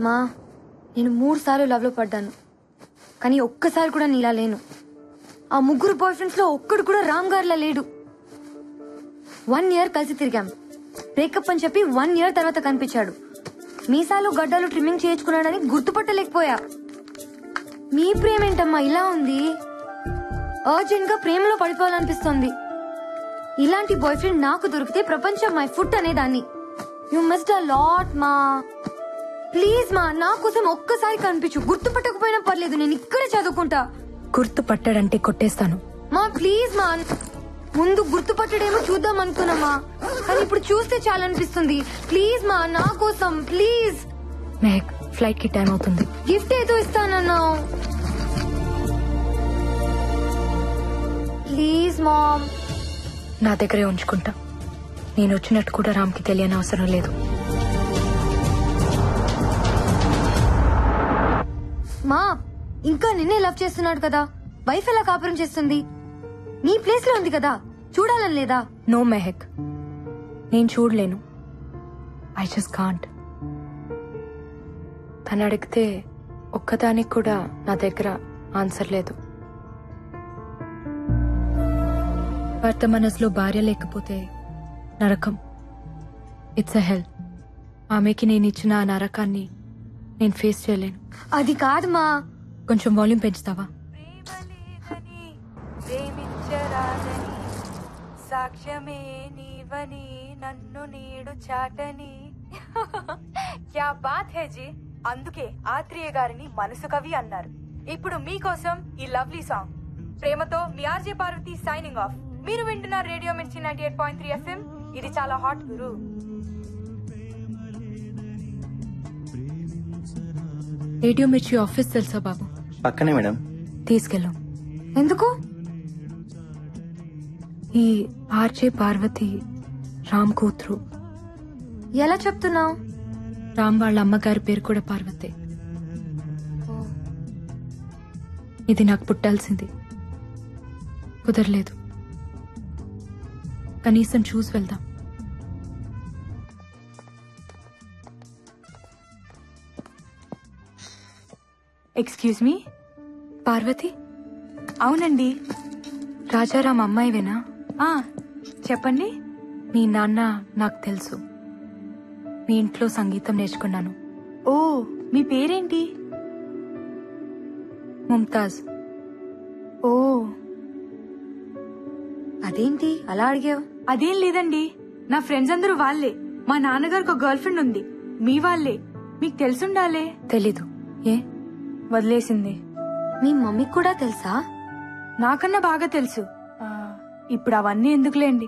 మా నేను 3 సార్లు లవ్ లో పడ్డాను, కానీ ఒక్కసారి కూడా నీలా లేను. ఆ 3 బాయ్ ఫ్రెండ్స్ లో ఒక్కడు కూడా రామ్ గారిలా లేడు. 1 ఇయర్ కలిసి తిరిగాం. బ్రేకప్ అని చెప్పి 1 ఇయర్ తర్వాత కనిపించాడు. మీసాలు గడ్డలు ట్రిమ్మింగ్ చేయించుకున్నాడని గుర్తుపట్టలేకపోయా. మీ ప్రేమ ఏంటమ్మా ఇలా ఉంది? అర్జెంట్ గా ప్రేమలో పడిపోవాలనిపిస్తోంది. ఇలాంటి బాయ్ ఫ్రెండ్ నాకు దొరికితే ప్రపంచం మై ఫుట్ అనేదాన్ని. యు మిస్డ్ అ లాట్ మా. ప్లీజ్ మా, నా కోసం ఒక్కసారి కనిపించు. గుర్తుపట్టకపోయినా పర్లేదు, నేను ఇక్కడే చదువుకుంటా. గుర్తుపట్టాడంటే కొట్టేస్తాను. మా ప్లీజ్ మా, ముందు గుర్తుపట్టడేమో చూద్దాం అనుకున్నామా, కానీ ఇప్పుడు చూస్తే చాలా అనిపిస్తుంది. ప్లీజ్ మా, నా కోసం ప్లీజ్. మెహక్, ఫ్లైట్ కి టైం అవుతుంది. గిఫ్ట్ ఏదో ఇస్తానన్నావు. Please ma'am. నా దగ్గరే ఉంచుకుంటా. నేను వచ్చినట్టు కూడా రామ్ కి తెలియని అవసరం లేదు. మా, ఇంకా నిన్నే లవ్ చేస్తున్నాడు కదా, వైఫ్ ఎలా కాపురం చేస్తుంది? నీ ప్లేస్ లో ఉంది కదా, చూడాలని లేదా? నో మెహక్, నేను చూడలేను. I just can't. తను అడిగితే ఒక్కదానికి కూడా నా దగ్గర ఆన్సర్ లేదు. భర్త మనసులో భార్య లేకపోతే నరకం. ఇట్స్ అ హెల్. ఆమెకి నేను ఇచ్చిన ఆ నరకాన్ని నేను ఫేస్ చేయలేను. అది కాదు మా. కొంచెం వాల్యూమ్ పెంచుతావా? సాక్ష్యమే నీవని నన్ను నీడు చాటని. క్యా బాత్ హే జీ. అందుకే ఆత్రేయ గారిని మనసు కవి అన్నారు. ఇప్పుడు మీకోసం ఈ లవ్లీ సాంగ్. ప్రేమతో మీ ఆర్జే పార్వతి సైనింగ్ ఆఫ్. మీరు వింటున్నారు రేడియో మిర్చి 98.3 FM. ఇది చాలా హాట్ గురు. రేడియో మిర్చి ఆఫీస్ తెలుసా బాబు? పక్కనే మేడం. తీసుకెళ్ళాం. ఎందుకు? ఈ ఆర్జే పార్వతి రామ్ కూతురు. ఎలా చెప్తున్నావు? రామ్ వాళ్ళ అమ్మగారి పేరు కూడా పార్వతే. ఇది నాకు పుట్టాల్సింది, కుదరలేదు. కనీసం చూసి వెళ్దాం. Excuse me. పార్వతి? అవునండి. రాజారాం అమ్మాయివేనా? చెప్పండి. మీ నాన్న నాకు తెలుసు. మీ ఇంట్లో సంగీతం నేర్చుకున్నాను. ఓ, మీ పేరేంటి? ముంతాజ్. ఓ, అదేంటి అలా అడిగావు? అదేం లేదండి, నా ఫ్రెండ్స్ అందరూ వాళ్లే. మా నాన్నగారికి ఒక గర్ల్ ఫ్రెండ్ ఉంది, మీ వాళ్లే. మీకు తెలుసుండాలే. తెలీదు. ఏ? వదిలేసింది. మీ మమ్మీకి కూడా తెలుసా? నాకన్నా బాగా తెలుసు. ఇప్పుడు అవన్నీ ఎందుకులేండి,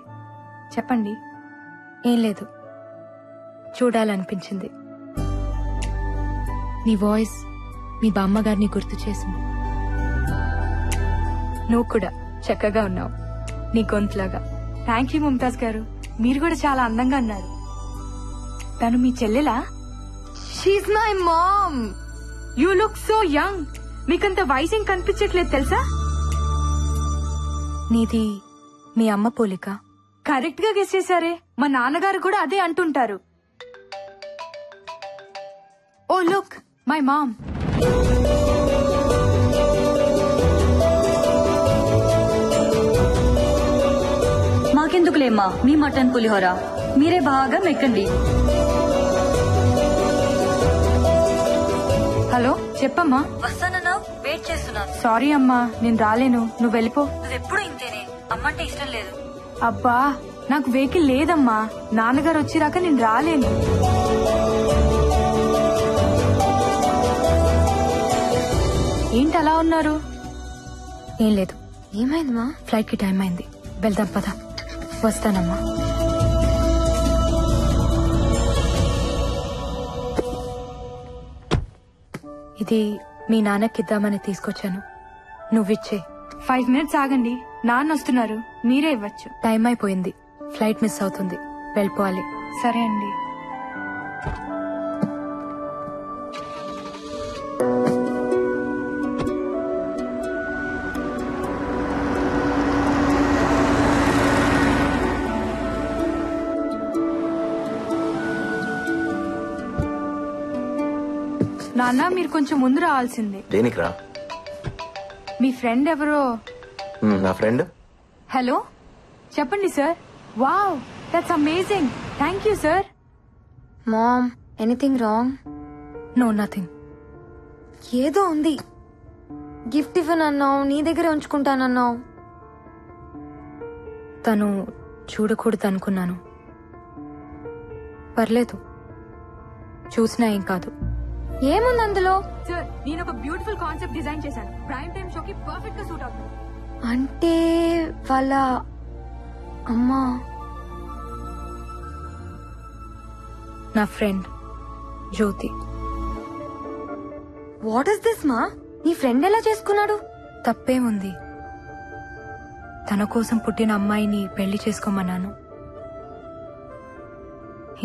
చెప్పండి. ఏం లేదు, చూడాలనిపించింది. నీ వాయిస్ మీ బామ్మగారిని గుర్తు చేసింది. నువ్వు కూడా చక్కగా ఉన్నావు, నీ గొంతులాగా. థ్యాంక్ యూ ముంతాజ్ గారు, మీరు కూడా చాలా అందంగా అన్నారు. తను మీ చెల్లెలా? She my mom. You look so young. మీకంత వయసు ఏం కనిపించట్లేదు తెలుసా? నీది మీ అమ్మ పోలిక. కరెక్ట్ గా గెస్ చేశారే. మా నాన్నగారు కూడా అదే అంటుంటారు. Oh look, my mom. మాకెందుకులేమ్మా మీ మటన్ పులిహోర, మీరే బాగా మెక్కండి. హలో, చెప్పమ్మా. వస్తానన్నా, వెయిట్ చేస్తున్నాను. సారీ అమ్మా, నేను రాలేను, నువ్వు వెళ్ళిపో. నువ్వెప్పుడు ఇంతేనే, అమ్మంటే ఇష్టం లేదు. అబ్బా, నాకు వెహికల్ లేదమ్మా, నాన్నగారు వచ్చిరాక నేను రాలేను. ఏంటి అలా ఉన్నారు? ఏం లేదు. ఏమైందమ్మా? ఫ్లైట్ కి టైం అయింది, వెళ్దాం పద. వస్తానమ్మా. ఇది మీ నాన్నకిద్దామని తీసుకొచ్చాను, నువ్విచ్చే. 5 minutes ఆగండి, నాన్న వస్తున్నారు, మీరే ఇవ్వచ్చు. టైం అయిపోయింది, ఫ్లైట్ మిస్ అవుతుంది, వెళ్ళిపోవాలి. సరే అండి. నాన్న మీరు కొంచెం ముందు రావాల్సింది. దేనికి రా? మీ ఫ్రెండ్ ఎవరో. నా ఫ్రెండ్. హలో చెప్పండి sir. Wow that's amazing. Thank you sir. Ma'am anything wrong? No nothing. ఏదో ఉంది. గిఫ్ట్ ఇవ్వనన్నావు, నీ దగ్గరే ఉంచుకుంటానన్నావు. తను చూడకూడదు అనుకున్నాను. పర్లేదు, చూసినా ఏం కాదు. ఏముంది అందులో? సార్ నేను ఒక బ్యూటిఫుల్ కాన్సెప్ట్ డిజైన్ చేశాను. ప్రైమ్ టైమ్ షోకి పర్ఫెక్ట్ గా సూట్ అవుతుంది. అంటే వాళ్ళ అమ్మా నా friend Jyothi. What is this మా? నీ ఫ్రెండ్ ఎలా చేసుకున్నాడు? తప్పేముంది? తన కోసం పుట్టిన అమ్మాయిని పెళ్లి చేసుకోమన్నాను.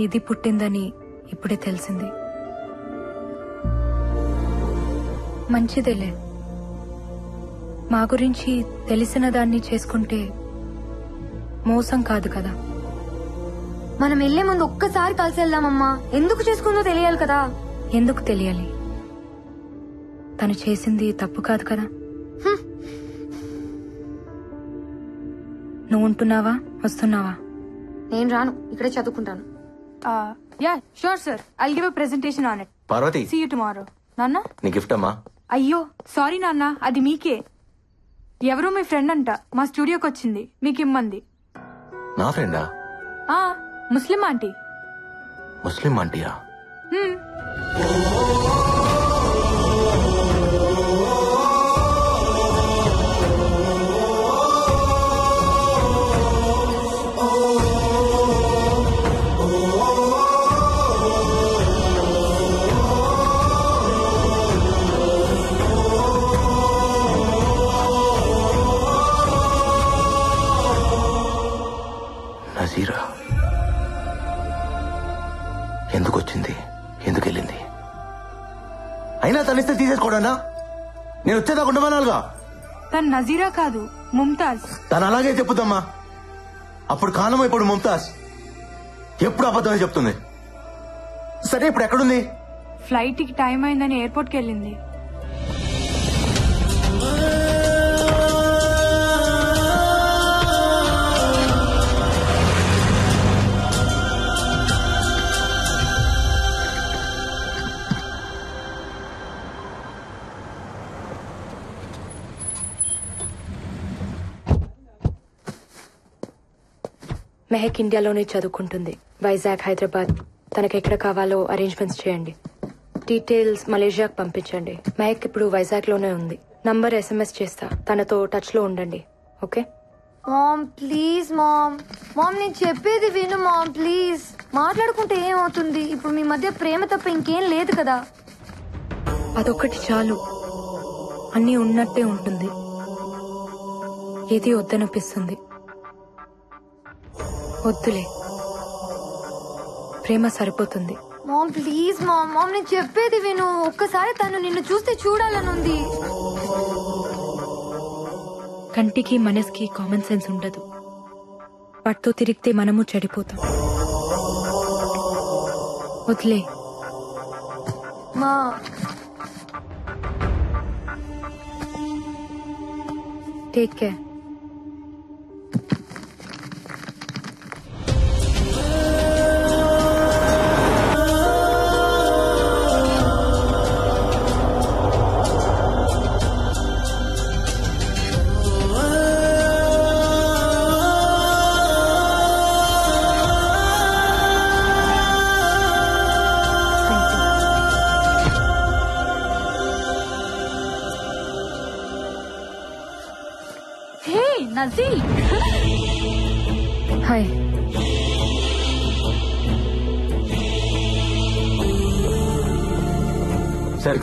ఇది పుట్టిందని ఇప్పుడే తెలిసింది. మంచిదేలే. మా గురించి తెలిసిన దాన్ని చేసుకుంటే మోసం కాదు కదా. మనం వెళ్లే ముందు ఒక్కసారి కలిసి వెళ్దామమ్మా. ఎందుకు చేసుకుందో తెలియాలి కదా. ఎందుకు తెలియాలి? తను చేసింది తప్పు కాదు కదా. నువ్వు ఉంటున్నావా, వస్తున్నావా? నేను రాను, ఇక్కడే చదువుకుంటాను. Yeah sure sir. I'll give a presentation on it. Parvathi, see you tomorrow. నాన్న నీ గిఫ్ట్ అమ్మా. అయ్యో సారీ నాన్న, అది మీకే. ఎవరో మీ ఫ్రెండ్ అంట మా స్టూడియోకి వచ్చింది, మీకు ఇమ్మంది. నా ఫ్రెండా? ముస్లిం ఆంటీ. ముస్లిం ఆంటీయా? నజీరా ఎందుకు వచ్చింది, ఎందుకు వెళ్ళింది? అయినా తనిస్తే తీసేసుకోవడానా? నేను వచ్చేదాకా ఉండమనాలుగా. తను నజీరా కాదు, ముంతాజ్. తను అలాగే చెప్పుదమ్మా. అప్పుడు కాలం, ఇప్పుడు ముంతాజ్. ఎప్పుడు అబద్ధమే చెప్తుంది. సరే ఇప్పుడు ఎక్కడుంది? ఫ్లైట్ కి టైం అయిందని ఎయిర్పోర్ట్ కి వెళ్ళింది. మెహక్ ఇండియాలోనే చదువుకుంటుంది. వైజాగ్, హైదరాబాద్. తనకెక్కడ కావాలో అరేంజ్మెంట్స్ చేయండి. డీటెయిల్స్ మలేషియాకు పంపించండి. మెహక్ ఇప్పుడు వైజాగ్ లోనే ఉంది. నంబర్ SMS చేస్తా, తనతో టచ్ లో ఉండండి. Okay ma'am please ma'am. Ma'am నేను చెప్పేది విను మామ్ ప్లీజ్. మాట్లాడుకుంటే ఏమవుతుంది? ఇప్పుడు మీ మధ్య ప్రేమ తప్ప ఇంకేం లేదు కదా. అదొక్కటి చాలు, అన్నీ ఉన్నట్టే ఉంటుంది. ఏది వద్దనిపిస్తుంది. వద్దులే, ప్రేమ సరిపోతుంది. Ma'am please ma'am. మామ్ నేను చెప్పేది విను. ఒక్కసారి తను నిన్ను చూస్తే చూడాలనుంది. కంటికి మనసుకి కామన్ సెన్స్ ఉండదు. వాటితో తిరిగితే మనము చెడిపోతాం. వదిలే. మా take care. Nazir, hi. Sir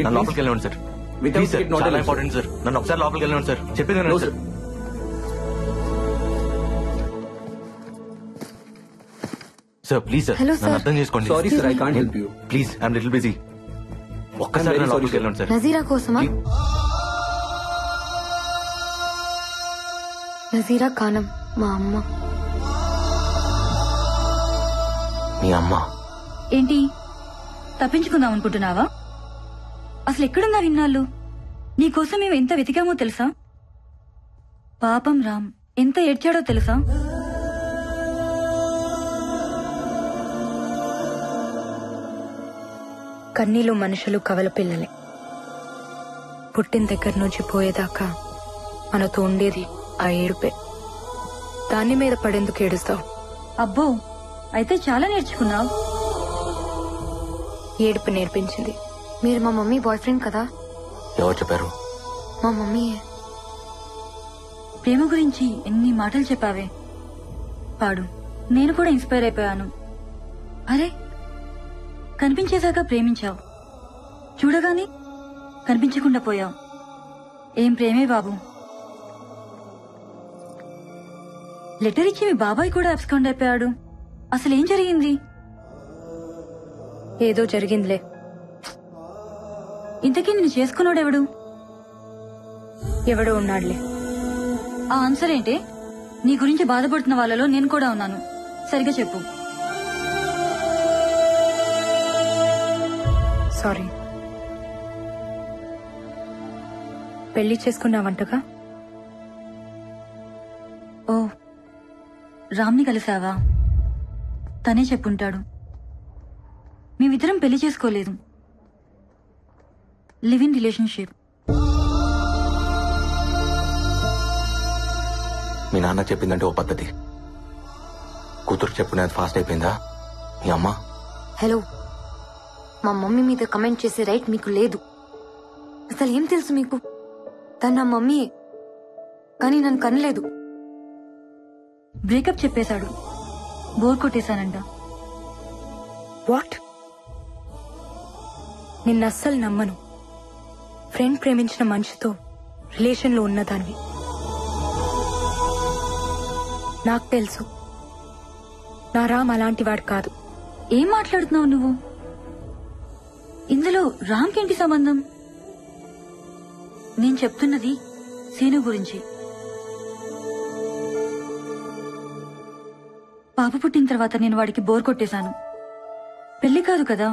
నన్ను లోపలికి వెళ్ళండి సార్. ప్లీజ్ సార్, చాలా ఇంపార్టెంట్ సార్. నన్ను ఒకసారి లోపలికి వెళ్ళండి సార్. చెప్పేది వినండి sir. Sir please sir Hello, నన్ను sir. అర్థం చేసుకోండి sorry sir, I can't help you. Please I'm little busy. ఒక్కసారి I'm very లోపలికి sorry, వెళ్ళండి సార్. నజీరా కోసమా? నజీరా ఖానం మా అమ్మ. మీ అమ్మ ఏంటి తప్పించుకుందాం అనుకుంటున్నావా? అసలు ఎక్కడున్నారు ఇన్నాళ్ళు? నీకోసం మేము ఎంత వెతికామో తెలుసా? పాపం రామ్ ఎంత ఏడ్చాడో తెలుసా? కన్నీలు మనుషులు కవల పిల్లలే. పుట్టిన దగ్గర నుంచి పోయేదాకా మనతో ఉండేది ఆ ఏడుపే. దాని మీద పడేందుకు ఏడుస్తావు? అబ్బో, అయితే చాలా నేర్చుకున్నావు. ఏడుపు నేర్పించింది. మీరు మా మమ్మీ బాయ్ ఫ్రెండ్ కదా? ఎవరు చెప్పారు? మా మమ్మీయే. ప్రేమ గురించి ఎన్ని మాటలు చెప్పావే. పాడు. నేను కూడా ఇన్స్పైర్ అయిపోయాను. అరే, కనిపించేదాకా ప్రేమించావు, చూడగానే కనిపించకుండా పోయావు. ఏం ప్రేమే బాబు. లెటర్ ఇచ్చి మీ బాబాయ్ కూడా అబ్స్కాండ్ అయిపోయాడు. అసలేం జరిగింది? ఏదో జరిగిందిలే. ఇంతకీ నిన్ను చేసుకున్నాడెవడు? ఎవడో ఉన్నాడులే. ఆ ఆన్సర్ ఏంటి? నీ గురించి బాధపడుతున్న వాళ్ళలో నేను కూడా ఉన్నాను. సరిగా చెప్పు. సారీ. పెళ్లి చేసుకున్నావంటగా? ఓ, రామ్ని కలిసావా? తనే చెప్పుంటాడు. మేమిద్దరం పెళ్లి చేసుకోలేదు, లివ్ ఇన్ రిలేషన్షిప్. మీ నాన్న చెప్పిందంటే ఓ పద్ధతి, కూతురు చెప్పుకునేది ఫాస్ట్ అయిపోయిందా మీ అమ్మ? హలో, మా మమ్మీ మీద కమెంట్ చేసే రైట్ మీకు లేదు. అసలు ఏం తెలుసు మీకు? తను నా మమ్మీయే, కానీ నన్ను కనలేదు. బ్రేకప్ చెప్పేశాడు. బోర్ కొట్టేశానంట. వాట్? నిన్నస్సలు నమ్మను. ఫ్రెండ్ ప్రేమించిన మనిషితో రిలేషన్లో ఉన్నదానివి. నాకు తెలుసు నా రామ్ అలాంటి వాడు కాదు. ఏం మాట్లాడుతున్నావు నువ్వు? ఇందులో రామ్కేంటి సంబంధం? నేను చెప్తున్నది సీను గురించి. పాప పుట్టిన తర్వాత నేను వాడికి బోర్ కొట్టేశాను. పెళ్లి కాదు కదా,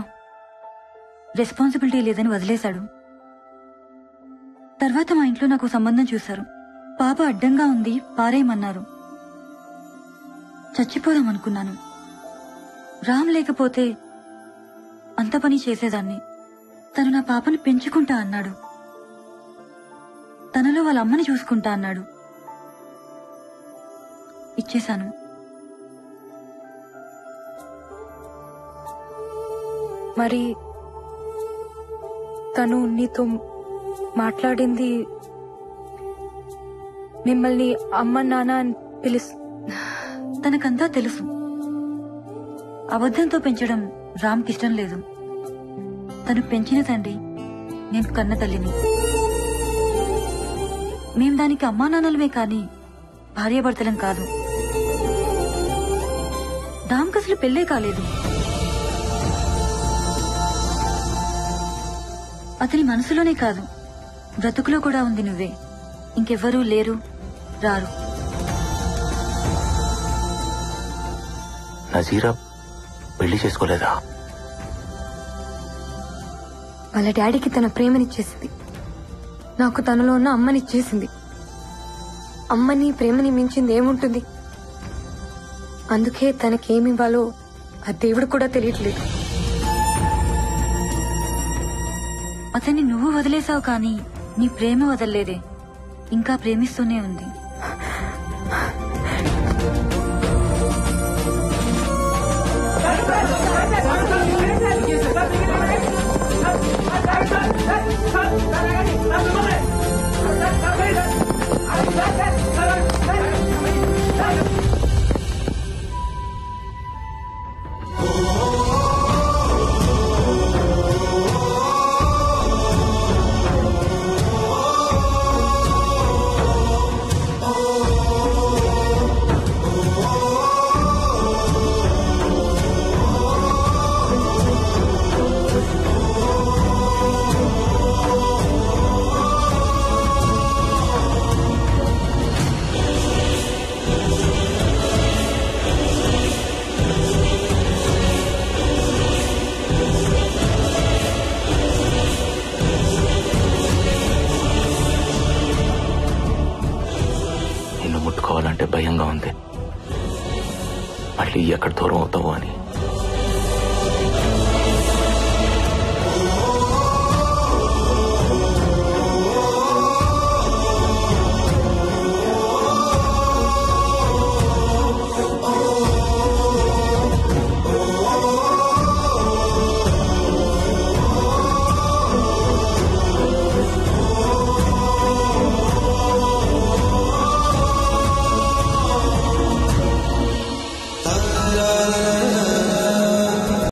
రెస్పాన్సిబిలిటీ లేదని వదిలేశాడు. తర్వాత మా ఇంట్లో నాకు సంబంధం చూశారు. పాప అడ్డంగా ఉంది, పారేయమన్నారు. చచ్చిపోదామనుకున్నాను. రామ్ లేకపోతే అంత పని చేసేదాన్ని. తను నా పాపని పెంచుకుంటా అన్నాడు. తనలో వాళ్ళ అమ్మని చూసుకుంటా అన్నాడు. ఇచ్చేశాను. మరి తను నీతో మాట్లాడింది, మిమ్మల్ని అమ్మ నాన్న అని తనకంతా తెలుసు. అబద్ధంతో పెంచడం రామ్కిష్టం లేదు. తను పెంచిన తండ్రి, నేను కన్న తల్లిని. మేం దానికి అమ్మా నాన్నలమే కాని భార్యాభర్తలం కాదు. రామ్కి అసలు పెళ్ళే కాలేదు. అతని మనసులోనే కాదు, బ్రతుకులో కూడా ఉంది నువ్వే. ఇంకెవ్వరూ లేరు, రారు. నజీరా పెళ్లి చేసుకోలేదా? వాళ్ళ డాడీకి తన ప్రేమనిచ్చేసింది, నాకు తనలో ఉన్న అమ్మనిచ్చేసింది. అమ్మని ప్రేమని మించింది ఏముంటుంది? అందుకే తనకేమివ్వాలో ఆ దేవుడు కూడా తెలియట్లేదు. అతన్ని నువ్వు వదిలేసావు కానీ నీ ప్రేమ వదల్లేదే, ఇంకా ప్రేమిస్తూనే ఉంది. Sir,